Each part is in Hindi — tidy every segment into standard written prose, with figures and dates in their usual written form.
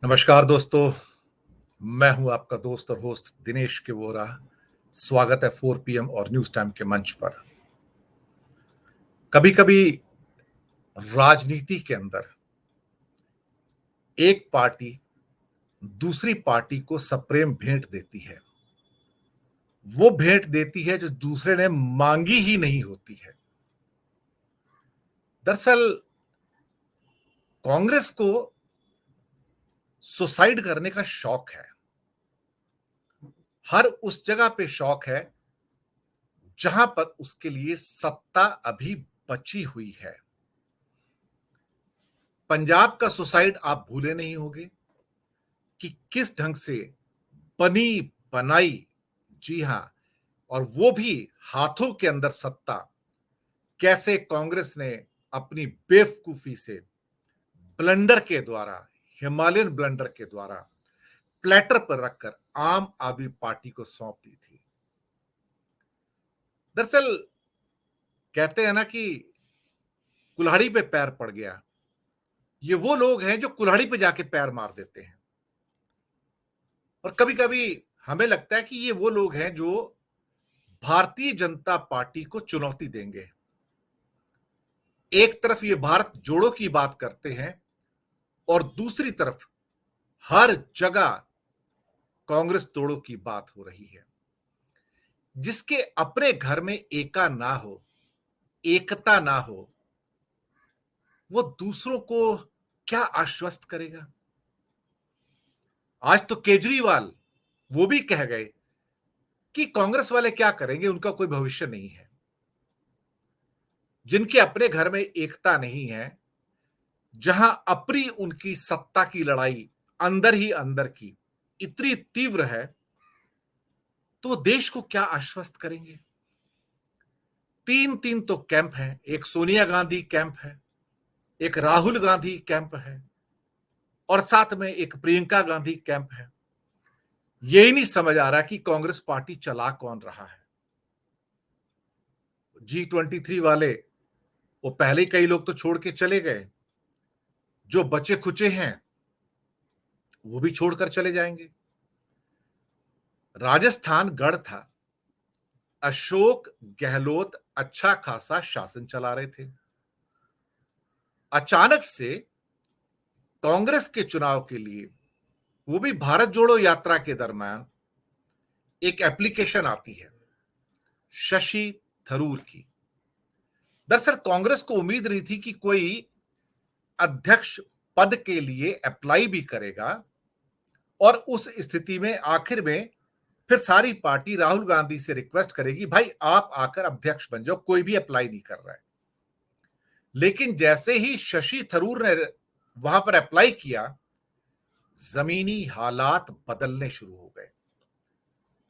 नमस्कार दोस्तों। मैं हूं आपका दोस्त और होस्ट दिनेश के वोरा। स्वागत है 4 PM और न्यूज टाइम के मंच पर। कभी कभी राजनीति के अंदर एक पार्टी दूसरी पार्टी को सप्रेम भेंट देती है। वो भेंट देती है जो दूसरे ने मांगी ही नहीं होती है। दरअसल कांग्रेस को सुसाइड करने का शौक है। हर उस जगह पे शौक है जहां पर उसके लिए सत्ता अभी बची हुई है। पंजाब का सुसाइड आप भूले नहीं होंगे कि किस ढंग से बनी बनाई, जी हां, और वो भी हाथों के अंदर सत्ता, कैसे कांग्रेस ने अपनी बेवकूफी से ब्लंडर के द्वारा, हिमालयन ब्लंडर के द्वारा प्लेटर पर रखकर आम आदमी पार्टी को सौंप दी थी। दरअसल कहते हैं ना कि कुल्हाड़ी पे पैर पड़ गया। ये वो लोग हैं जो कुल्हाड़ी पे जाके पैर मार देते हैं। और कभी कभी हमें लगता है कि ये वो लोग हैं जो भारतीय जनता पार्टी को चुनौती देंगे। एक तरफ ये भारत जोड़ो की बात करते हैं और दूसरी तरफ हर जगह कांग्रेस तोड़ो की बात हो रही है। जिसके अपने घर में एका ना हो, एकता ना हो, वो दूसरों को क्या आश्वस्त करेगा। आज तो केजरीवाल वो भी कह गए कि कांग्रेस वाले क्या करेंगे, उनका कोई भविष्य नहीं है। जिनके अपने घर में एकता नहीं है, जहां अपनी उनकी सत्ता की लड़ाई अंदर ही अंदर की इतनी तीव्र है, तो देश को क्या आश्वस्त करेंगे। तीन तीन तो कैंप है। एक सोनिया गांधी कैंप है, एक राहुल गांधी कैंप है और साथ में एक प्रियंका गांधी कैंप है। यही नहीं समझ आ रहा कि कांग्रेस पार्टी चला कौन रहा है। G23 वाले, वो पहले ही कई लोग तो छोड़ के चले गए। जो बचे खुचे हैं वो भी छोड़कर चले जाएंगे। राजस्थान गढ़ था। अशोक गहलोत अच्छा खासा शासन चला रहे थे। अचानक से कांग्रेस के चुनाव के लिए, वो भी भारत जोड़ो यात्रा के दरमियान, एक एप्लीकेशन आती है शशि थरूर की। दरअसल कांग्रेस को उम्मीद नहीं थी कि कोई अध्यक्ष पद के लिए अप्लाई भी करेगा। और उस स्थिति में आखिर में फिर सारी पार्टी राहुल गांधी से रिक्वेस्ट करेगी, भाई आप आकर अध्यक्ष बन जाओ, कोई भी अप्लाई नहीं कर रहा है। लेकिन जैसे ही शशि थरूर ने वहां पर अप्लाई किया, जमीनी हालात बदलने शुरू हो गए।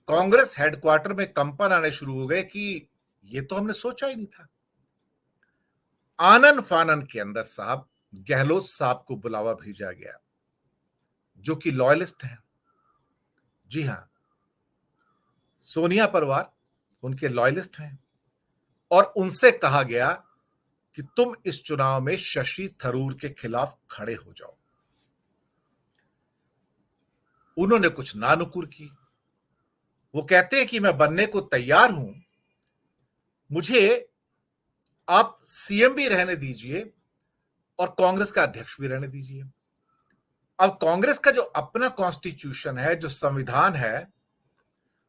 कांग्रेस हेडक्वार्टर में कंपन आने शुरू हो गए कि ये तो हमने सोचा ही नहीं था। आनन फानन के अंदर साहब गहलोत साहब को बुलावा भेजा गया, जो कि लॉयलिस्ट हैं। जी हां, सोनिया परिवार उनके लॉयलिस्ट हैं। और उनसे कहा गया कि तुम इस चुनाव में शशि थरूर के खिलाफ खड़े हो जाओ। उन्होंने कुछ नानुकुर की। वो कहते हैं कि मैं बनने को तैयार हूं, मुझे आप सीएम भी रहने दीजिए और कांग्रेस का अध्यक्ष भी रहने दीजिए। अब कांग्रेस का जो अपना कॉन्स्टिट्यूशन है, जो संविधान है,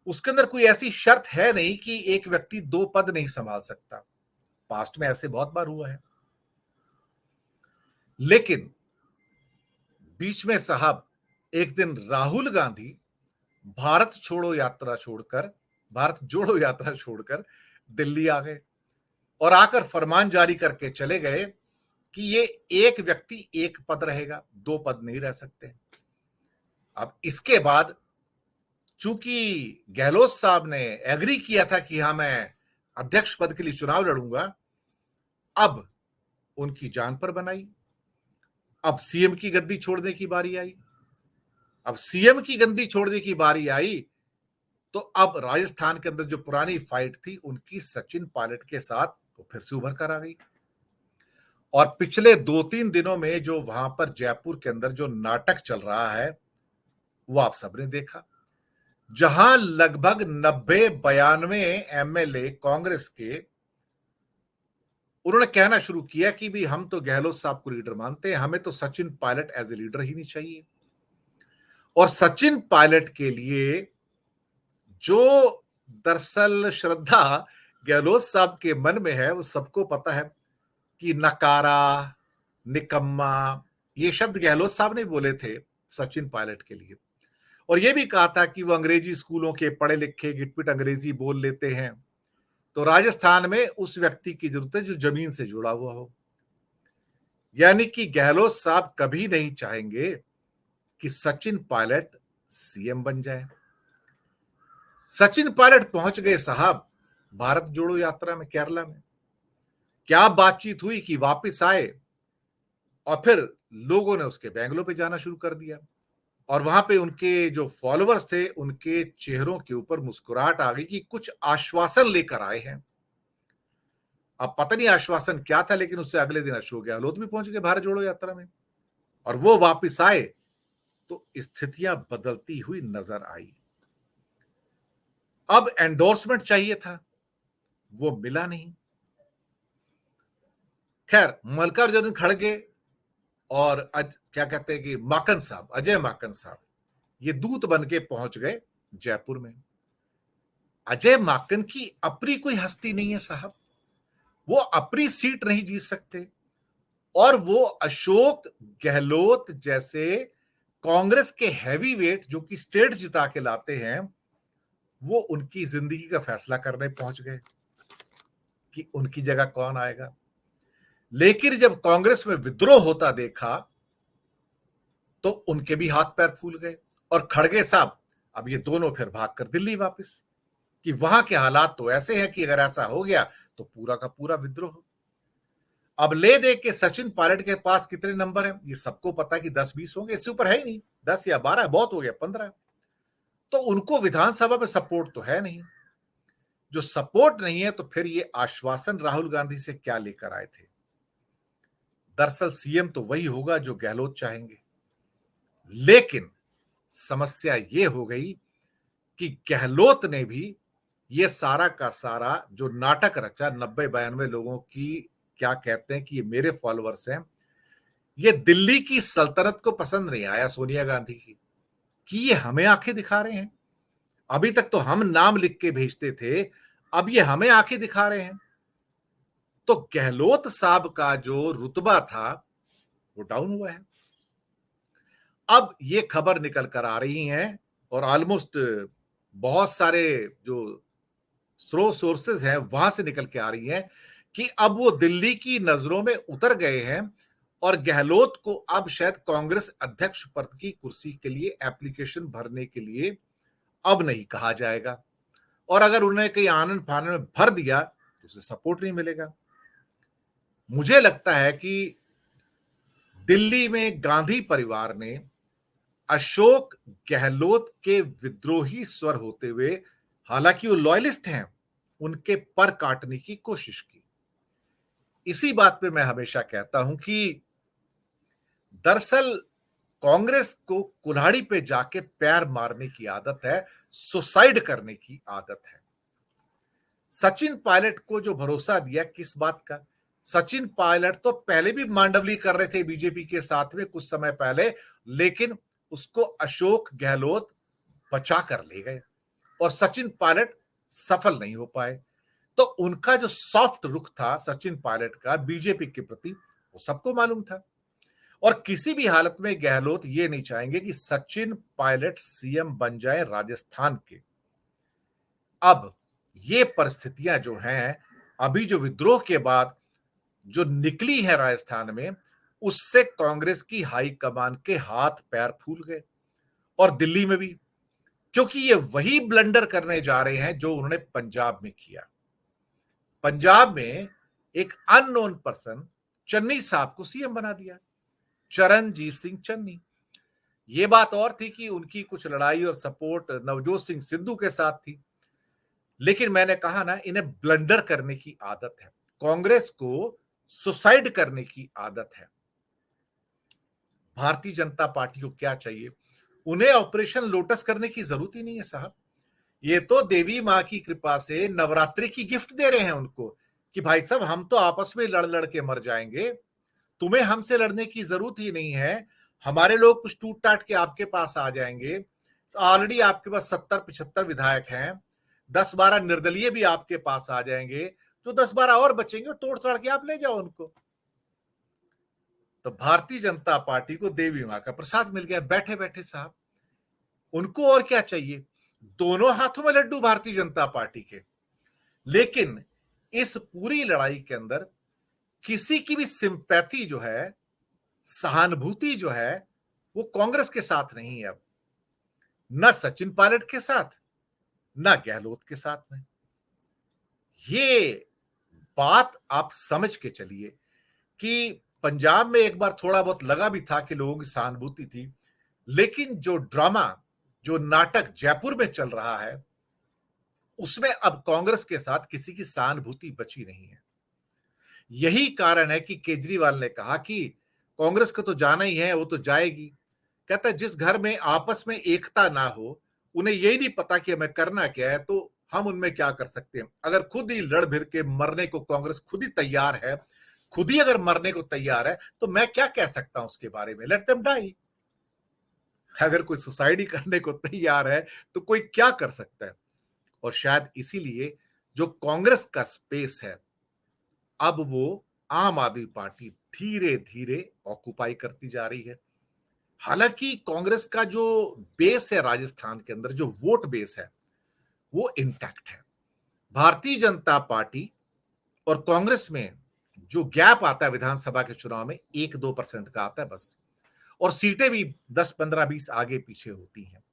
उसके अंदर कोई ऐसी शर्त है नहीं कि एक व्यक्ति दो पद नहीं संभाल सकता। पास्ट में ऐसे बहुत बार हुआ है। लेकिन बीच में साहब एक दिन राहुल गांधी भारत जोड़ो यात्रा छोड़कर दिल्ली आ गए और आकर फरमान जारी करके चले गए कि ये एक व्यक्ति एक पद रहेगा, दो पद नहीं रह सकते। अब इसके बाद चूंकि गहलोत साहब ने एग्री किया था कि हां मैं अध्यक्ष पद के लिए चुनाव लड़ूंगा, अब उनकी जान पर बनाई। अब सीएम की गद्दी छोड़ने की बारी आई। अब सीएम की गद्दी छोड़ने की बारी आई तो अब राजस्थान के अंदर जो पुरानी फाइट थी उनकी सचिन पायलट के साथ तो फिर से उभर कर आ गई। और पिछले 2-3 दिनों में जो वहां पर जयपुर के अंदर जो नाटक चल रहा है वो आप सबने देखा, जहां लगभग 90-92 एमएलए कांग्रेस के उन्होंने कहना शुरू किया कि भी हम तो गहलोत साहब को लीडर मानते हैं, हमें तो Sachin Pilot as a leader ही नहीं चाहिए। और सचिन पायलट के लिए जो दरअसल श्रद्धा गहलोत साहब के मन में है वो सबको पता है कि नकारा, निकम्मा, ये शब्द गहलोत साहब ने बोले थे सचिन पायलट के लिए। और ये भी कहा था कि वो अंग्रेजी स्कूलों के पढ़े लिखे गिटपिट अंग्रेजी बोल लेते हैं, तो राजस्थान में उस व्यक्ति की जरूरत है जो जमीन से जुड़ा हुआ हो। यानी कि गहलोत साहब कभी नहीं चाहेंगे कि सचिन पायलट सीएम बन जाए। सचिन पायलट पहुंच गए साहब भारत जोड़ो यात्रा में केरला में। क्या बातचीत हुई कि वापस आए और फिर लोगों ने उसके बैंगलों पे जाना शुरू कर दिया और वहां पे उनके जो फॉलोअर्स थे उनके चेहरों के ऊपर मुस्कुराहट आ गई कि कुछ आश्वासन लेकर आए हैं। अब पता नहीं आश्वासन क्या था, लेकिन उससे अगले दिन अशोक गहलोत भी पहुंच गए भारत जोड़ो यात्रा में और वो वापस आए तो स्थितियां बदलती हुई नजर आई। अब एंडोर्समेंट चाहिए था, वो मिला नहीं। खैर मल्लिकार्जुन खड़गे और क्या कहते हैं कि माकन साहब, अजय माकन साहब, ये दूत बन के पहुंच गए जयपुर में। अजय माकन की अपनी कोई हस्ती नहीं है साहब, वो अपनी सीट नहीं जीत सकते और वो अशोक गहलोत जैसे कांग्रेस के हैवी वेट जो कि स्टेट जिता के लाते हैं, वो उनकी जिंदगी का फैसला करने पहुंच गए कि उनकी जगह कौन आएगा। लेकिन जब कांग्रेस में विद्रोह होता देखा तो उनके भी हाथ पैर फूल गए और खड़गे साहब अब ये दोनों फिर भागकर दिल्ली वापस कि वहां के हालात तो ऐसे हैं कि अगर ऐसा हो गया तो पूरा का पूरा विद्रोह। अब ले दे के सचिन पायलट के पास कितने नंबर हैं ये सबको पता कि 10-20 होंगे, इससे ऊपर है ही नहीं। 10 या 12 बहुत हो गया, 15। तो उनको विधानसभा में सपोर्ट तो है नहीं। जो सपोर्ट नहीं है तो फिर ये आश्वासन राहुल गांधी से क्या लेकर आए थे। दरअसल सीएम तो वही होगा जो गहलोत चाहेंगे, लेकिन समस्या ये हो गई कि गहलोत ने भी ये सारा का सारा जो नाटक रचा 90-92 लोगों की, क्या कहते हैं कि ये मेरे फॉलोअर्स हैं, ये दिल्ली की सल्तनत को पसंद नहीं आया सोनिया गांधी की कि ये हमें आंखें दिखा रहे हैं। अभी तक तो हम नाम लिख के भेजते थे, अब ये हमें आंखें दिखा रहे हैं। तो गहलोत साहब का जो रुतबा था वो डाउन हुआ है। अब ये खबर निकल कर आ रही है और ऑलमोस्ट बहुत सारे जो सोर्सेज हैं वहां से निकल के आ रही हैं कि अब वो दिल्ली की नजरों में उतर गए हैं और गहलोत को अब शायद कांग्रेस अध्यक्ष पद की कुर्सी के लिए एप्लीकेशन भरने के लिए अब नहीं कहा जाएगा और अगर उन्हें कहीं आनन फानन में भर दिया तो उसे सपोर्ट नहीं मिलेगा। मुझे लगता है कि दिल्ली में गांधी परिवार ने अशोक गहलोत के विद्रोही स्वर होते हुए, हालांकि वो लॉयलिस्ट हैं, उनके पर काटने की कोशिश की। इसी बात पे मैं हमेशा कहता हूं कि दरअसल कांग्रेस को कुल्हाड़ी पे जाके पैर मारने की आदत है, सुसाइड करने की आदत है। सचिन पायलट को जो भरोसा दिया किस बात का, सचिन पायलट तो पहले भी मांडवली कर रहे थे बीजेपी के साथ में कुछ समय पहले, लेकिन उसको अशोक गहलोत बचा कर ले गए और सचिन पायलट सफल नहीं हो पाए। तो उनका जो सॉफ्ट रुख था सचिन पायलट का बीजेपी के प्रति वो सबको मालूम था और किसी भी हालत में गहलोत ये नहीं चाहेंगे कि सचिन पायलट सीएम बन जाए राजस्थान के। अब ये परिस्थितियां जो हैं अभी जो विद्रोह के बाद जो निकली है राजस्थान में, उससे कांग्रेस की हाईकमान के हाथ पैर फूल गए और दिल्ली में भी, क्योंकि ये वही ब्लंडर करने जा रहे हैं जो उन्होंने पंजाब में किया। पंजाब में एक अननोन पर्सन चन्नी साहब को सीएम बना दिया, चरणजीत सिंह चन्नी। ये बात और थी कि उनकी कुछ लड़ाई और सपोर्ट नवजोत सिंह सिद्धू के साथ थी, लेकिन मैंने कहा ना, इन्हें ब्लंडर करने की आदत है। कांग्रेस को सुसाइड करने की आदत है। भारतीय जनता पार्टी को क्या चाहिए? उन्हें ऑपरेशन लोटस करने की जरूरत ही नहीं है साहब। ये तो देवी माँ की कृपा से नवरात्रि की गिफ्ट दे रहे हैं उनको कि भाई साहब हम तो आपस में लड़ लड़ के मर जाएंगे, तुम्हें हमसे लड़ने की जरूरत ही नहीं है। हमारे लोग कुछ टूट टाट के आपके पास आ जाएंगे। ऑलरेडी आपके पास 70-75 विधायक हैं, 10-12 निर्दलीय भी आपके पास आ जाएंगे, तो 10-12 और बचेंगे, तोड़ तोड़ के आप ले जाओ उनको। तो भारतीय जनता पार्टी को देवी माँ का प्रसाद मिल गया बैठे बैठे साहब। उनको और क्या चाहिए? दोनों हाथों में लड्डू भारतीय जनता पार्टी के। लेकिन इस पूरी लड़ाई के अंदर किसी की भी सिंपैथी जो है, सहानुभूति जो है, वो कांग्रेस के साथ नहीं है। अब न सचिन पायलट के साथ, न गहलोत के साथ में। ये बात आप समझ के चलिए कि पंजाब में एक बार थोड़ा बहुत लगा भी था कि लोगों की सहानुभूति थी, लेकिन जो ड्रामा, जो नाटक जयपुर में चल रहा है, उसमें अब कांग्रेस के साथ किसी की सहानुभूति बची नहीं है। यही कारण है कि केजरीवाल ने कहा कि कांग्रेस को तो जाना ही है, वो तो जाएगी। कहता है जिस घर में आपस में एकता ना हो, उन्हें यही नहीं पता कि हमें करना क्या है, तो हम उनमें क्या कर सकते हैं। अगर खुद ही लड़ भिड़ के मरने को कांग्रेस खुद ही तैयार है, खुद ही अगर मरने को तैयार है, तो मैं क्या कह सकता हूं उसके बारे में? Let them die. अगर कोई सुसाइड ही करने को तैयार है तो कोई क्या कर सकता है? और शायद इसीलिए जो कांग्रेस का स्पेस है, अब वो आम आदमी पार्टी धीरे धीरे ऑक्युपाई करती जा रही है। हालांकि कांग्रेस का जो बेस है राजस्थान के अंदर, जो वोट बेस है, वो इंटैक्ट है। भारतीय जनता पार्टी और कांग्रेस में जो गैप आता है विधानसभा के चुनाव में, 1-2% का आता है बस। और सीटें भी 10-15-20 आगे पीछे होती हैं।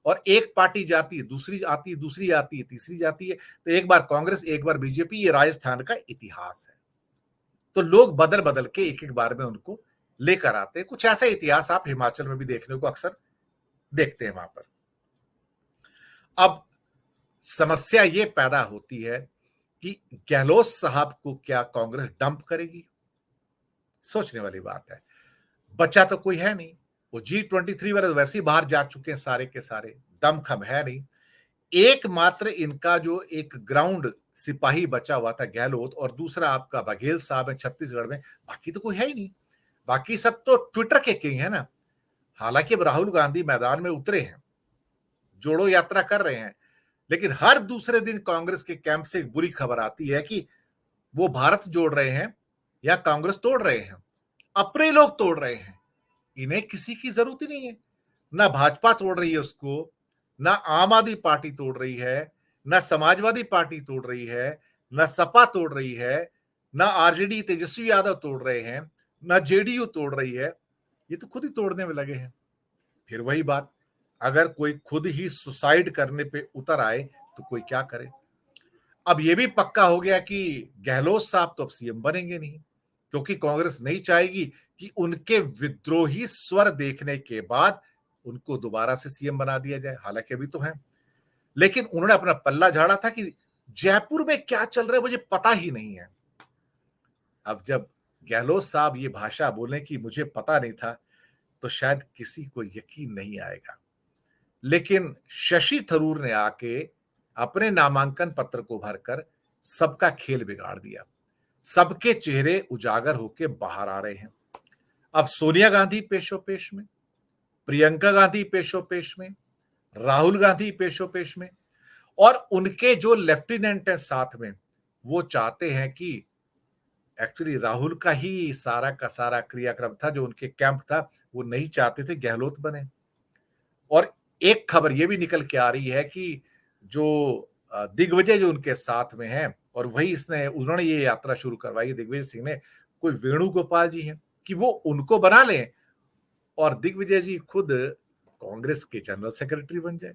और एक पार्टी जाती है, दूसरी आती है, दूसरी आती है, तीसरी जाती है। तो एक बार कांग्रेस, एक बार बीजेपी, ये राजस्थान का इतिहास है। तो लोग बदल बदल के एक एक बार में उनको लेकर आते हैं। कुछ ऐसा इतिहास आप हिमाचल में भी देखने को अक्सर देखते हैं वहां पर। अब समस्या ये पैदा होती है कि गहलोत साहब को क्या कांग्रेस डंप करेगी? सोचने वाली बात है। बचा तो कोई है नहीं। वो G23 वाले वैसे ही बाहर जा चुके हैं सारे के सारे, दमखम है नहीं। एकमात्र इनका जो एक ग्राउंड सिपाही बचा हुआ था गहलोत, और दूसरा आपका बघेल साहब है छत्तीसगढ़ में। बाकी तो कोई है ही नहीं। बाकी सब तो ट्विटर के किंग है ना। हालांकि अब राहुल गांधी मैदान में उतरे हैं, जोड़ो यात्रा कर रहे हैं, लेकिन हर दूसरे दिन कांग्रेस के कैंप से एक बुरी खबर आती है कि वो भारत जोड़ रहे हैं या कांग्रेस तोड़ रहे हैं। अपने लोग तोड़ रहे हैं। इन्हें किसी की जरूरत ही नहीं है। ना भाजपा तोड़ रही है उसको, ना आम आदमी पार्टी तोड़ रही है, ना समाजवादी पार्टी तोड़ रही है, ना सपा तोड़ रही है, ना आरजेडी तेजस्वी यादव तोड़ रहे हैं, ना जेडीयू तोड़ रही है। ये तो खुद ही तोड़ने में लगे हैं। फिर वही बात, अगर कोई खुद ही सुसाइड करने पे उतर आए तो कोई क्या करे? अब ये भी पक्का हो गया कि गहलोत साहब तो अब सीएम बनेंगे नहीं, क्योंकि कांग्रेस नहीं चाहेगी कि उनके विद्रोही स्वर देखने के बाद उनको दोबारा से सीएम बना दिया जाए। हालांकि अभी तो है, लेकिन उन्होंने अपना पल्ला झाड़ा था कि जयपुर में क्या चल रहा है मुझे पता ही नहीं है। अब जब गहलोत साहब ये भाषा बोले कि मुझे पता नहीं था, तो शायद किसी को यकीन नहीं आएगा। लेकिन शशि थरूर ने आके अपने नामांकन पत्र को भरकर सबका खेल बिगाड़ दिया। सबके चेहरे उजागर होकर बाहर आ रहे हैं। अब सोनिया गांधी पेशोपेश में, प्रियंका गांधी पेशोपेश में, राहुल गांधी पेशोपेश में, और उनके जो लेफ्टिनेंट हैं साथ में, वो चाहते हैं कि एक्चुअली राहुल का ही सारा का सारा क्रियाक्रम था, जो उनके कैंप था, वो नहीं चाहते थे गहलोत बने। और एक खबर ये भी निकल के आ रही है कि जो दिग्विजय जो उनके साथ में हैं, और वही इसने उन्होंने ये यात्रा शुरू करवाई दिग्विजय सिंह ने, कोई वेणुगोपाल जी हैं, कि वो उनको बना लें और दिग्विजय जी खुद कांग्रेस के जनरल सेक्रेटरी बन जाए,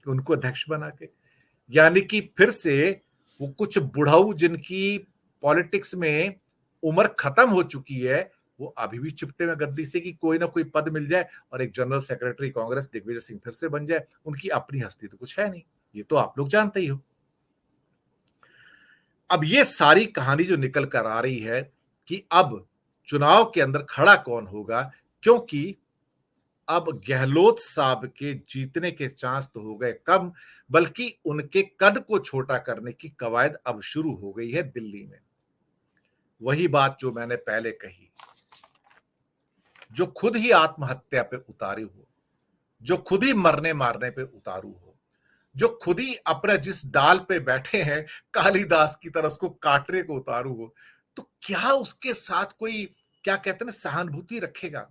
उनको अध्यक्ष बना के। यानी कि फिर से वो कुछ बुढ़ाऊ जिनकी पॉलिटिक्स में उम्र खत्म हो चुकी है, वो अभी भी चिपटे में गद्दी से कि कोई ना कोई पद मिल जाए और एक जनरल सेक्रेटरी कांग्रेस दिग्विजय सिंह फिर से बन जाए। उनकी अपनी हस्ती तो कुछ है नहीं, ये तो आप लोग जानते ही हो। अब ये सारी कहानी जो निकल कर आ रही है, कि अब चुनाव के अंदर खड़ा कौन होगा, क्योंकि अब गहलोत साहब के जीतने के चांस तो हो गए कम, बल्कि उनके कद को छोटा करने की कवायद अब शुरू हो गई है दिल्ली में। वही बात जो मैंने पहले कही, जो खुद ही आत्महत्या पे उतारू हो, जो खुद ही मरने मारने पे उतारू हो, जो खुद ही अपना जिस डाल पे बैठे हैं कालिदास की तरह उसको काटने को उतारू हो, तो क्या उसके साथ कोई, क्या कहते हैं ना, सहानुभूति रखेगा?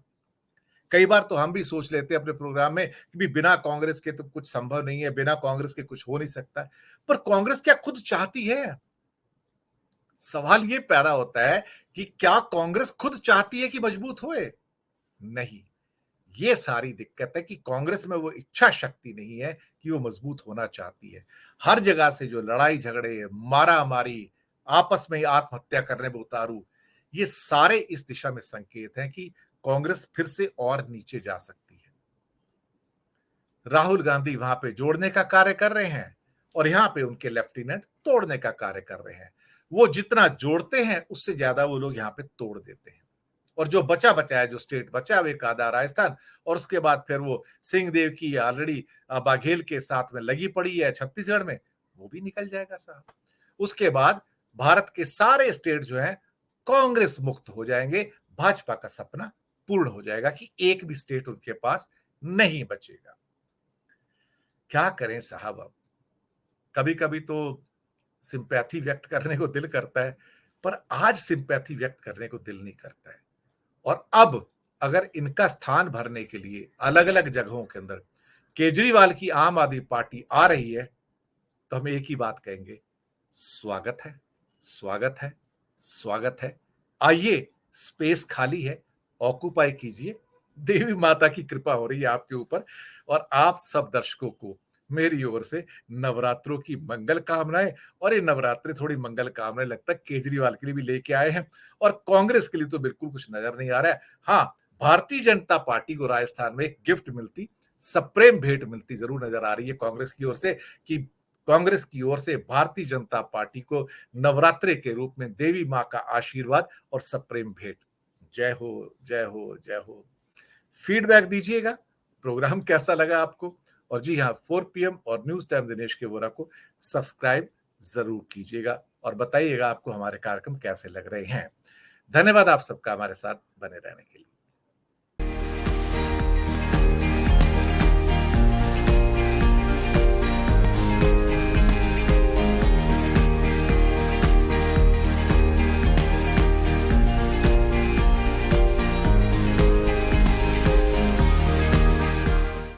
कई बार तो हम भी सोच लेते हैं अपने प्रोग्राम में कि भी बिना कांग्रेस के तो कुछ संभव नहीं है, बिना कांग्रेस के कुछ हो नहीं सकता। पर कांग्रेस क्या खुद चाहती है? सवाल ये पैदा होता है कि क्या कांग्रेस खुद चाहती है कि मजबूत होए? नहीं। ये सारी दिक्कत है कि कांग्रेस में वो इच्छा शक्ति नहीं है कि वो मजबूत होना चाहती है। हर जगह से जो लड़ाई झगड़े, मारा-मारी, आपस में ही आत्महत्या करने में उतारू, ये सारे इस दिशा में संकेत हैं कि कांग्रेस फिर से और नीचे जा सकती है। राहुल गांधी वहां पे जोड़ने का कार्य कर रहे हैं और यहां पे उनके लेफ्टिनेंट तोड़ने का कार्य कर रहे हैं। वो जितना जोड़ते हैं उससे ज्यादा वो लोग यहाँ पे तोड़ देते हैं। और जो बचा बचा है, जो स्टेट बचा है, एक आधा राजस्थान, और उसके बाद फिर वो सिंहदेव की ऑलरेडी बाघेल के साथ में लगी पड़ी है छत्तीसगढ़ में, वो भी निकल जाएगा साहब। उसके बाद भारत के सारे स्टेट जो है कांग्रेस मुक्त हो जाएंगे, भाजपा का सपना पूर्ण हो जाएगा कि एक भी स्टेट उनके पास नहीं बचेगा। क्या करें साहब? अब कभी कभी तो सिंपैथी व्यक्त करने को दिल करता है, पर आज सिंपैथी व्यक्त करने को दिल नहीं करता है। और अब अगर इनका स्थान भरने के लिए अलग अलग जगहों के अंदर केजरीवाल की आम आदमी पार्टी आ रही है, तो हम एक ही बात कहेंगे, स्वागत है, स्वागत है, स्वागत है। आइए, स्पेस खाली है, ऑक्यूपाई कीजिए। देवी माता की कृपा हो रही है आपके ऊपर, और आप सब दर्शकों को मेरी ओर से नवरात्रों की मंगल कामनाएं। और ये नवरात्रि थोड़ी मंगल कामनाएं लगता है केजरीवाल के लिए भी लेके आए हैं, और कांग्रेस के लिए तो बिल्कुल कुछ नजर नहीं आ रहा है। हाँ, भारतीय जनता पार्टी को राजस्थान में एक गिफ्ट मिलती, सप्रेम भेंट मिलती जरूर नजर आ रही है कांग्रेस की ओर से, कि कांग्रेस की ओर से भारतीय जनता पार्टी को नवरात्रि के रूप में देवी मां का आशीर्वाद और सप्रेम भेंट। जय हो, जय हो, जय हो। फीडबैक दीजिएगा, प्रोग्राम कैसा लगा आपको। और जी हाँ, 4 PM और न्यूज टाइम दिनेश के वोरा को सब्सक्राइब जरूर कीजिएगा और बताइएगा आपको हमारे कार्यक्रम कैसे लग रहे हैं। धन्यवाद आप सबका हमारे साथ बने रहने के लिए।